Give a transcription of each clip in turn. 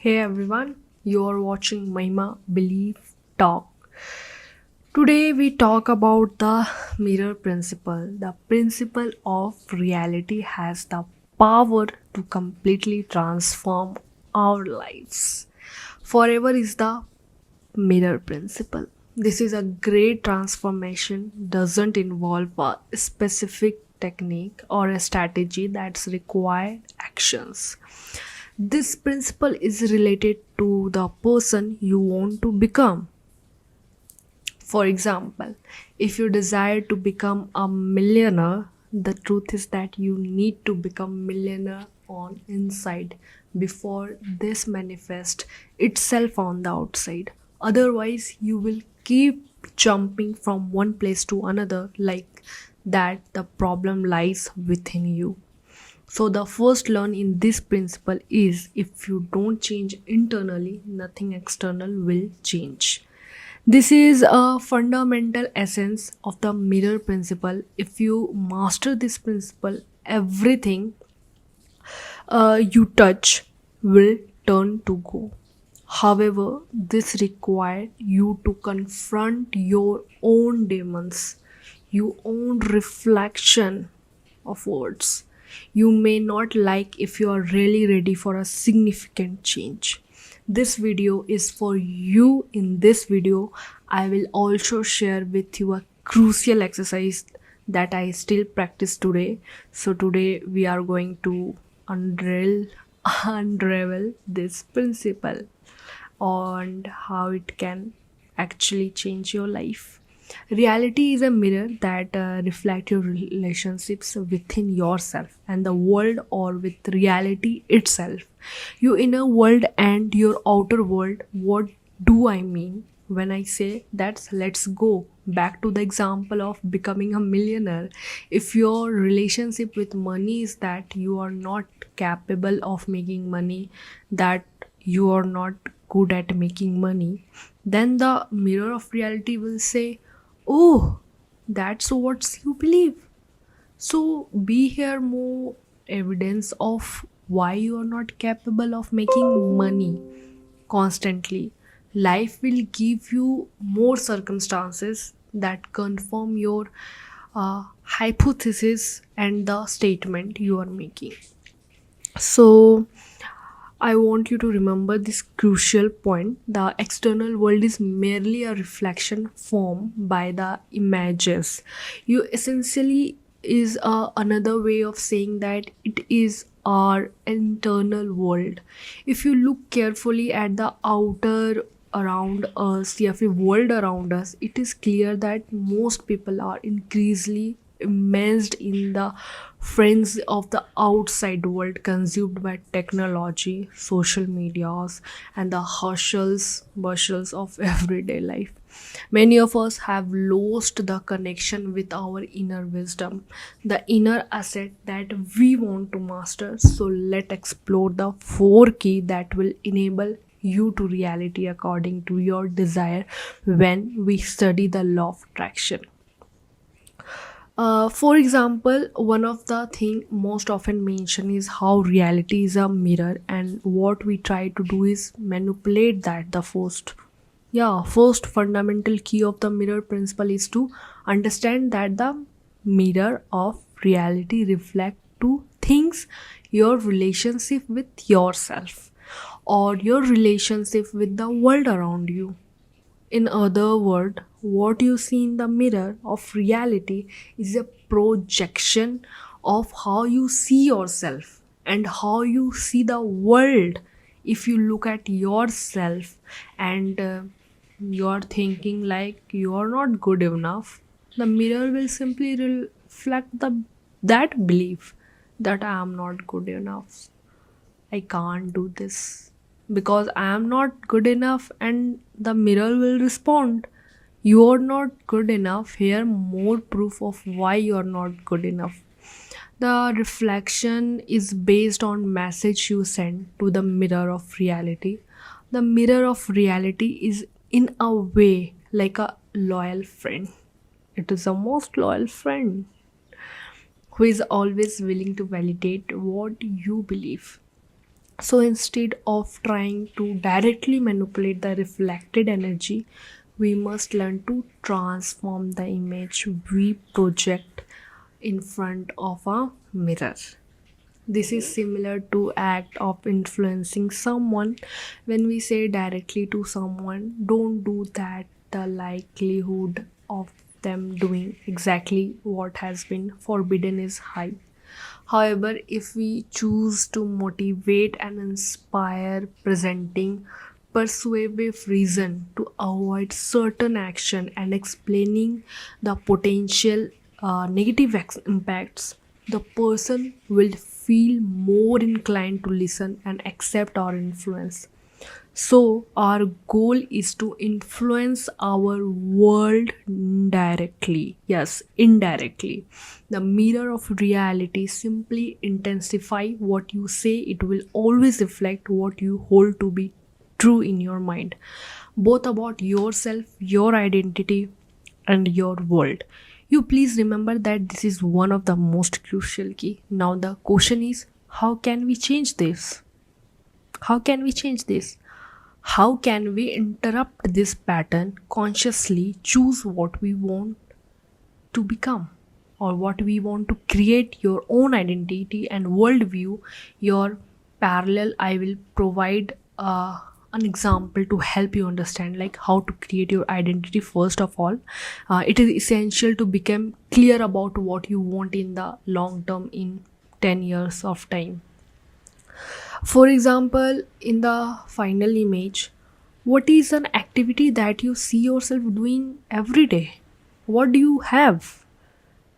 Hey everyone, you are watching Mahima Belief Talk. Today we talk about the mirror principle. The principle of reality has the power to completely transform our lives. Forever is the mirror principle. This is a great transformation, doesn't involve a specific technique or a strategy that's required actions. This principle is related to the person you want to become. For example, if you desire to become a millionaire, the truth is that you need to become millionaire on inside before this manifests itself on the outside. Otherwise, you will keep jumping from one place to another like that the problem lies within you. So, the first learn in this principle is if you don't change internally, nothing external will change. This is a fundamental essence of the mirror principle. If you master this principle, everything you touch will turn to gold. However, this required you to confront your own demons, your own reflection of words you may not like if you are really ready for a significant change. This video is for you. In this video, I will also share with you a crucial exercise that I still practice today. So today we are going to unravel this principle and how it can actually change your life. Reality is a mirror that reflects your relationships within yourself and the world or with reality itself. Your inner world and your outer world. What do I mean when I say that? Let's go back to the example of becoming a millionaire. If your relationship with money is that you are not capable of making money, that you are not good at making money, then the mirror of reality will say, oh, that's what you believe. So, be here more evidence of why you are not capable of making money constantly. Life will give you more circumstances that confirm your hypothesis and the statement you are making. So, I want you to remember this crucial point. The external world is merely a reflection formed by the images. You essentially is another way of saying that it is our internal world. If you look carefully at the outer around us, the world around us, it is clear that most people are increasingly immersed in the frenzy of the outside world consumed by technology, social medias, and the hustles, bustles of everyday life. Many of us have lost the connection with our inner wisdom, the inner asset that we want to master. So let's explore the four key that will enable you to reality according to your desire when we study the law of attraction. For example, one of the thing most often mentioned is how reality is a mirror, and what we try to do is manipulate that. First fundamental key of the mirror principle is to understand that the mirror of reality reflect two things: your relationship with yourself or your relationship with the world around you. In other words, what you see in the mirror of reality is a projection of how you see yourself and how you see the world. If you look at yourself and you're thinking like you are not good enough, the mirror will simply reflect that belief that I am not good enough. I can't do this because I am not good enough, and the mirror will respond, you are not good enough. Here, more proof of why you are not good enough. The reflection is based on message you send to the mirror of reality. The mirror of reality is in a way like a loyal friend. It is a most loyal friend who is always willing to validate what you believe. So instead of trying to directly manipulate the reflected energy, we must learn to transform the image we project in front of a mirror. This is similar to act of influencing someone. When we say directly to someone, don't do that, the likelihood of them doing exactly what has been forbidden is high. However, if we choose to motivate and inspire, presenting persuasive reason to avoid certain action and explaining the potential negative impacts, the person will feel more inclined to listen and accept our influence. So, our goal is to influence our world indirectly. Yes, indirectly. The mirror of reality simply intensify what you say, it will always reflect what you hold to be true in your mind, both about yourself, your identity, and your world. You please remember that this is one of the most crucial key. Now, the question is how can we change this? How can we change this? How can we interrupt this pattern, consciously choose what we want to become or what we want to create your own identity and worldview, your parallel? I will provide an example to help you understand like how to create your identity. First of all, it is essential to become clear about what you want in the long term, in 10 years of time. For example, in the final image, what is an activity that you see yourself doing every day? What do you have?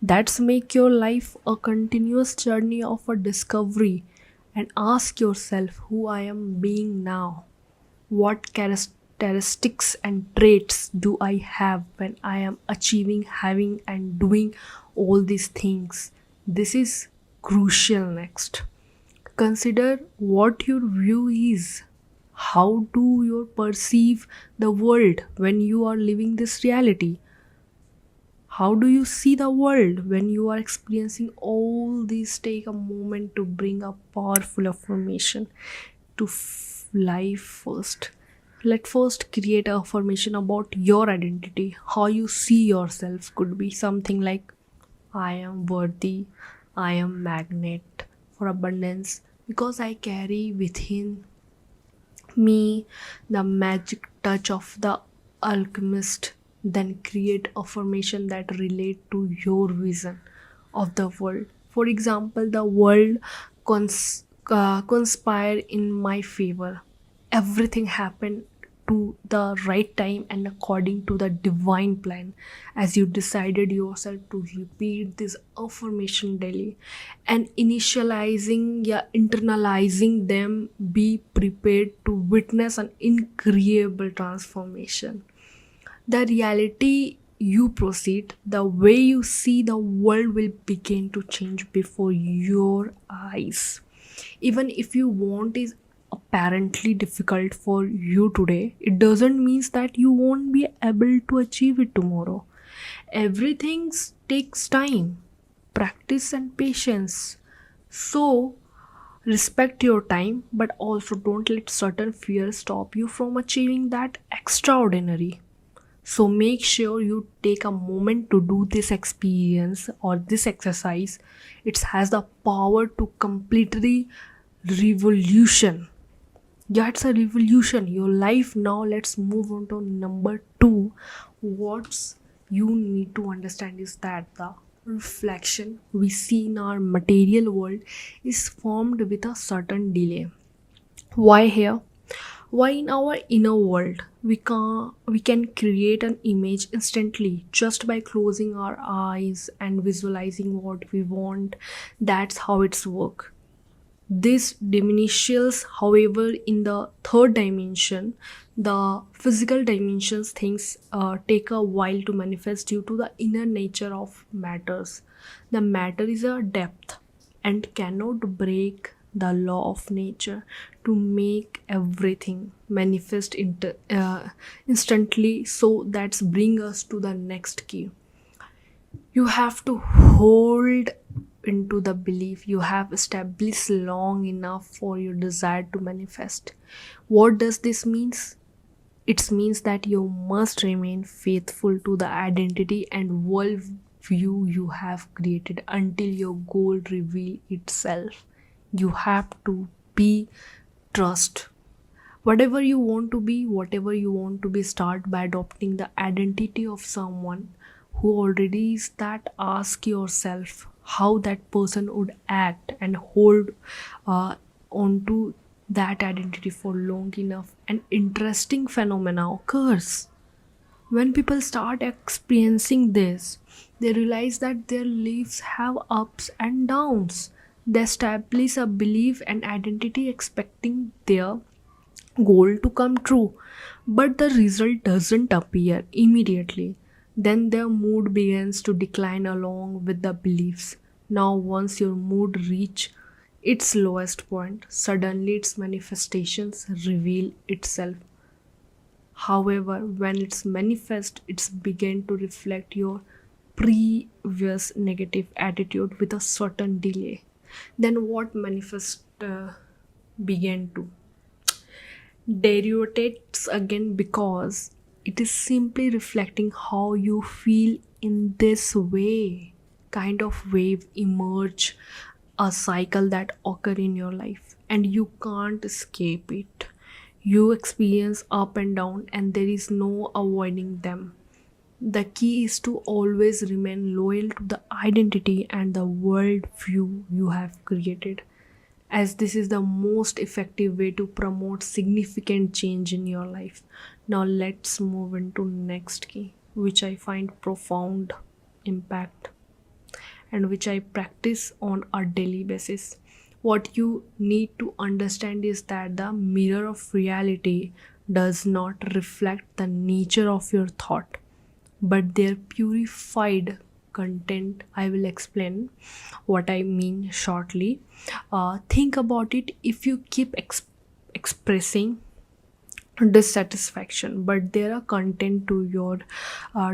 That's make your life a continuous journey of a discovery, and ask yourself who I am being now. What characteristics and traits do I have when I am achieving, having, and doing all these things? This is crucial next. Consider what your view is. How do you perceive the world when you are living this reality? How do you see the world when you are experiencing all these? Take a moment to bring a powerful affirmation to life first. Let first create a affirmation about your identity. How you see yourself could be something like I am worthy, I am magnet for abundance because I carry within me the magic touch of the alchemist. Then create affirmation that relate to your vision of the world. For example, the world conspire in my favor. Everything happened to the right time and according to the divine plan. As you decided yourself to repeat this affirmation daily and initializing, yeah, internalizing them, be prepared to witness an incredible transformation. The reality you proceed, the way you see the world will begin to change before your eyes. Even if you want is apparently difficult for you today, it doesn't mean that you won't be able to achieve it tomorrow. Everything takes time, practice, and patience. So, respect your time, but also don't let certain fears stop you from achieving that extraordinary. So make sure you take a moment to do this experience or this exercise. It has the power to completely revolution. Yeah, it's a revolution. Your life now. Let's move on to number two. What's you need to understand is that the reflection we see in our material world is formed with a certain delay. Why here? Why in our inner world we can create an image instantly just by closing our eyes and visualizing what we want. That's how it's work. This diminishes, however, in the third dimension, the physical dimensions, things take a while to manifest due to the inner nature of matters. The matter is a depth and cannot break the law of nature to make everything manifest instantly. So that's bring us to the next key. You have to hold into the belief you have established long enough for your desire to manifest. What does this mean? It means that you must remain faithful to the identity and worldview you have created until your goal reveal itself. You have to be trust. Whatever you want to be, start by adopting the identity of someone who already is that. Ask yourself how that person would act and hold on to that identity for long enough. An interesting phenomena occurs when people start experiencing this. They realize that their lives have ups and downs. They establish a belief and identity expecting their goal to come true, but the result doesn't appear immediately. Then their mood begins to decline along with the beliefs. Now, once your mood reach its lowest point, suddenly its manifestations reveal itself. However, when it's manifest, it's begin to reflect your previous negative attitude with a certain delay. Then what manifest began to deteriorates again because it is simply reflecting how you feel in this way. Kind of wave emerge, a cycle that occur in your life and you can't escape it. You experience up and down and there is no avoiding them. The key is to always remain loyal to the identity and the worldview you have created, as this is the most effective way to promote significant change in your life. Now let's move into next key, which I find profound impact and which I practice on a daily basis. What you need to understand is that the mirror of reality does not reflect the nature of your thought, but their purified content. I will explain what I mean shortly. Think about it. If you keep expressing dissatisfaction, but there are content to your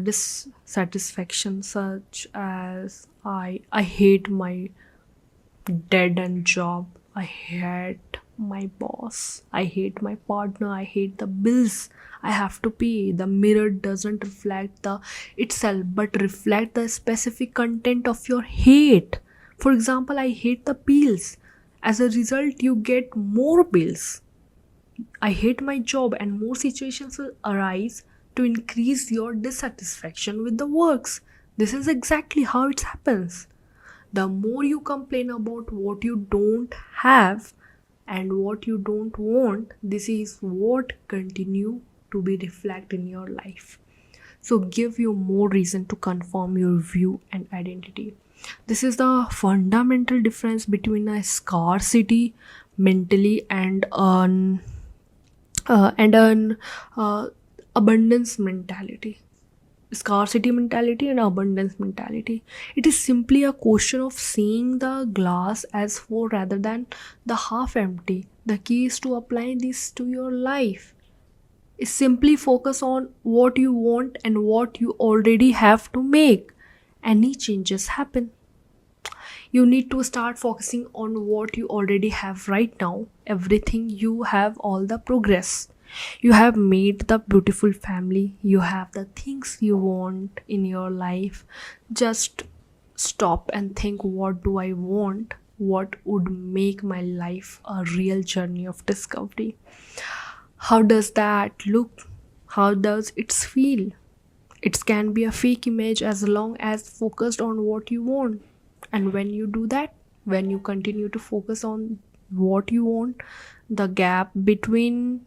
dissatisfaction, such as I hate my dead end job, I hate my boss, I hate my partner, I hate the bills I have to pay. The mirror doesn't reflect the itself but reflect the specific content of your hate. For example, I hate the bills. As a result, you get more bills. I hate my job, and more situations will arise to increase your dissatisfaction with the works. This is exactly how it happens. The more you complain about what you don't have and what you don't want, this is what continue to be reflect in your life. So give you more reason to confirm your view and identity. This is the fundamental difference between a scarcity mentally and an abundance mentality. Scarcity mentality and abundance mentality. It is simply a question of seeing the glass as full rather than the half empty. The key is to apply this to your life. Is simply focus on what you want and what you already have to make any changes happen. You need to start focusing on what you already have right now. Everything you have, all the progress. You have made the beautiful family. You have the things you want in your life. Just stop and think, what do I want? What would make my life a real journey of discovery? How does that look? How does it feel? It can be a fake image as long as focused on what you want. And when you do that, when you continue to focus on what you want, the gap between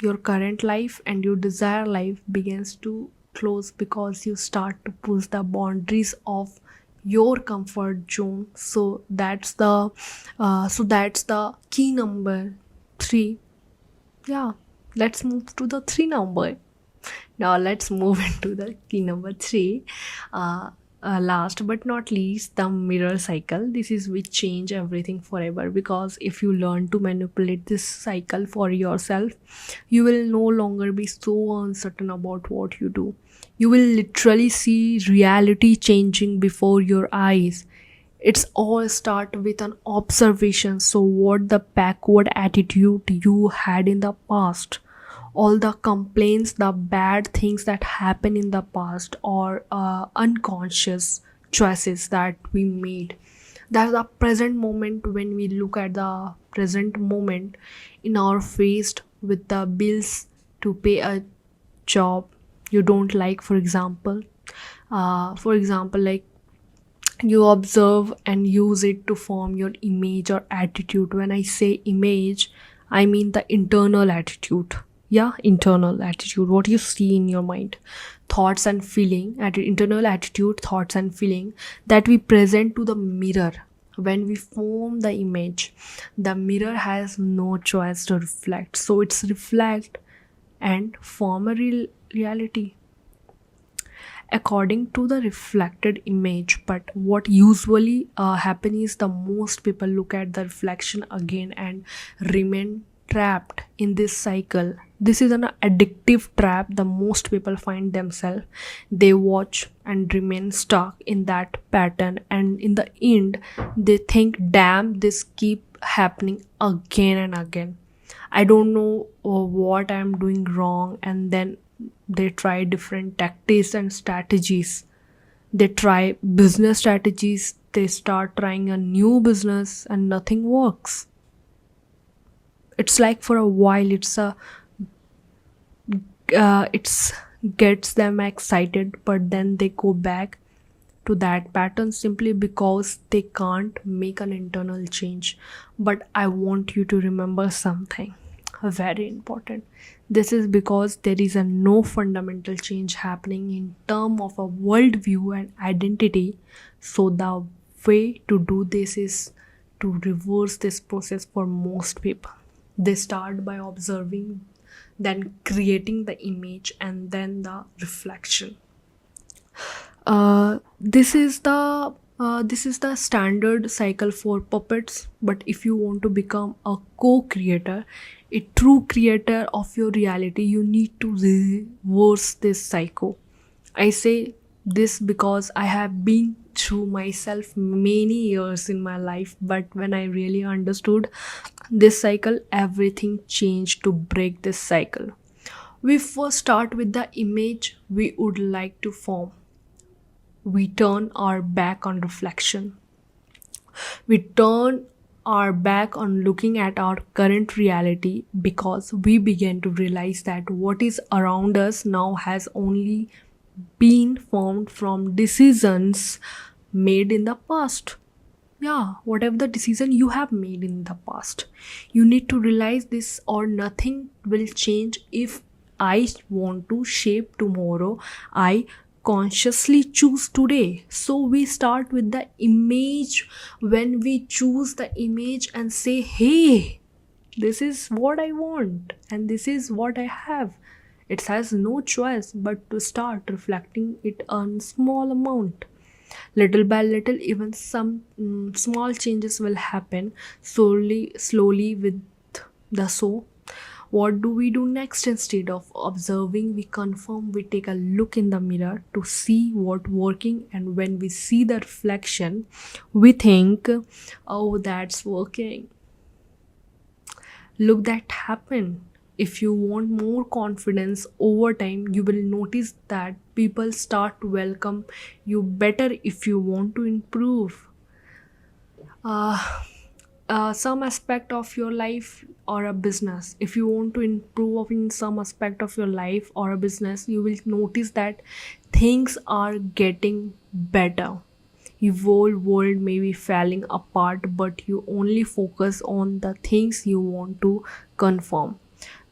your current life and your desired life begins to close because you start to push the boundaries of your comfort zone. So that's the key number 3. Yeah, let's move to the 3 number. Now let's move into the key number 3. Last but not least, the mirror cycle. This is which change everything forever, because if you learn to manipulate this cycle for yourself, you will no longer be so uncertain about what you do. You will literally see reality changing before your eyes. It's all start with an observation. So what the backward attitude you had in the past, all the complaints, the bad things that happen in the past, or unconscious choices that we made. That's the present moment. When we look at the present moment in our faced with the bills to pay, a job you don't like, for example, like, you observe and use it to form your image or attitude. When I say image, I mean the internal attitude. Yeah, internal attitude, what you see in your mind, thoughts and feeling, internal attitude, thoughts and feeling that we present to the mirror. When we form the image, the mirror has no choice to reflect, so it's reflect and form a reality according to the reflected image. But what usually happen is the most people look at the reflection again and remain trapped in this cycle. This is an addictive trap the most people find themselves. They watch and remain stuck in that pattern, and in the end they think, damn, this keep happening again and again. I don't know what I'm doing wrong. And then they try different tactics and strategies. They try business strategies, they start trying a new business and nothing works. It's like for a while it's gets them excited, but then they go back to that pattern simply because they can't make an internal change. But I want you to remember something very important. This is because there is a no fundamental change happening in term of a worldview and identity. So the way to do this is to reverse this process for most people. They start by observing, then creating the image, and then the reflection. This is the standard cycle for puppets. But if you want to become a co-creator, a true creator of your reality, you need to reverse this cycle. I say this because I have been through myself many years in my life, but when I really understood this cycle, everything changed. To break this cycle, we first start with the image we would like to form. We turn our back on reflection. We turn our back on looking at our current reality because we begin to realize that what is around us now has only been formed from decisions made in the past. Yeah, whatever the decision you have made in the past, you need to realize this, or nothing will change. If I want to shape tomorrow, I consciously choose today. So we start with the image. When we choose the image and say, hey, this is what I want and this is what I have, it has no choice but to start reflecting it on small amount. Little by little, even some small changes will happen slowly with the so. What do we do next? Instead of observing, we confirm. We take a look in the mirror to see what working, and when we see the reflection, we think, oh, that's working. Look, that happen. If you want more confidence over time, you will notice that people start to welcome you better. If you want to improve some aspect of your life or a business, if you want to improve in some aspect of your life or a business, you will notice that things are getting better. Your whole world may be falling apart, but you only focus on the things you want to confirm,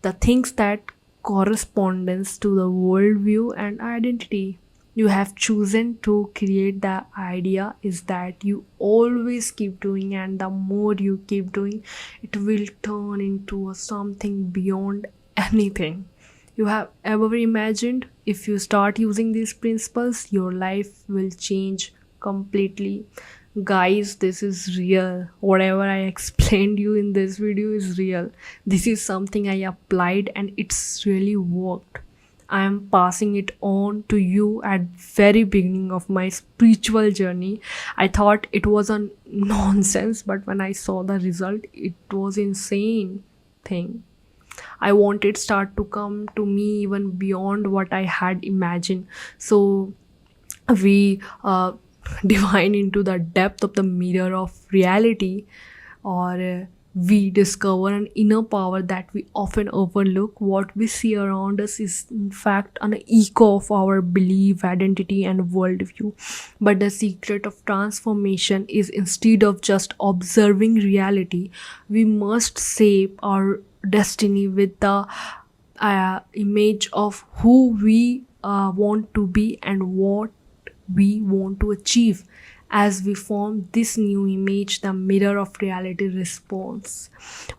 the things that correspondence to the worldview and identity you have chosen to create. The idea is that you always keep doing, and the more you keep doing, it will turn into something beyond anything you have ever imagined. If you start using these principles, your life will change completely. Guys, this is real. Whatever I explained you in this video is real. This is something I applied and it's really worked. I am passing it on to you at very beginning of my spiritual journey. I thought it was a nonsense, but when I saw the result, it was insane thing. I wanted start to come to me even beyond what I had imagined. So we divine into the depth of the mirror of reality, or we discover an inner power that we often overlook. What we see around us is in fact an echo of our belief, identity, and worldview. But the secret of transformation is, instead of just observing reality, we must shape our destiny with the image of who we want to be and what we want to achieve. As we form this new image, the mirror of reality responds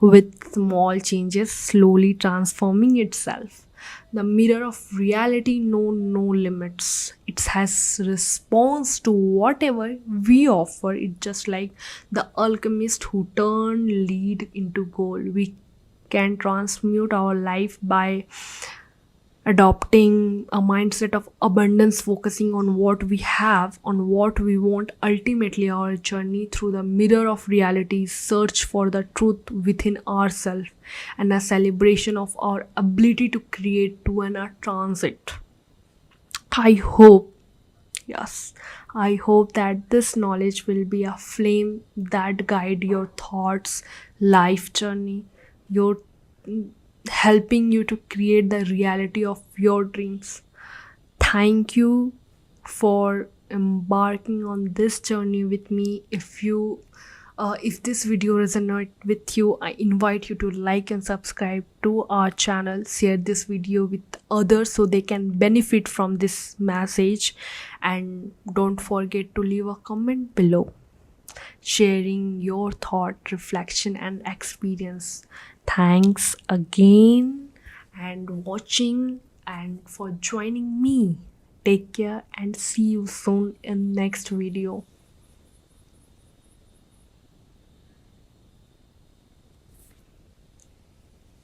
with small changes, slowly transforming itself. The mirror of reality know no limits. It has response to whatever we offer. It just like the alchemist who turned lead into gold. We can transmute our life by adopting a mindset of abundance, focusing on what we have, on what we want. Ultimately, our journey through the mirror of reality is search for the truth within ourselves and a celebration of our ability to create to an a transit. I hope, yes, I hope that this knowledge will be a flame that guide your thoughts, life journey, your helping you to create the reality of your dreams. Thank you for embarking on this journey with me. If this video resonates with you, I invite you to like and subscribe to our channel. Share this video with others so they can benefit from this message, and don't forget to leave a comment below sharing your thought, reflection, and experience. Thanks again and watching and for joining me. Take care and see you soon in next video.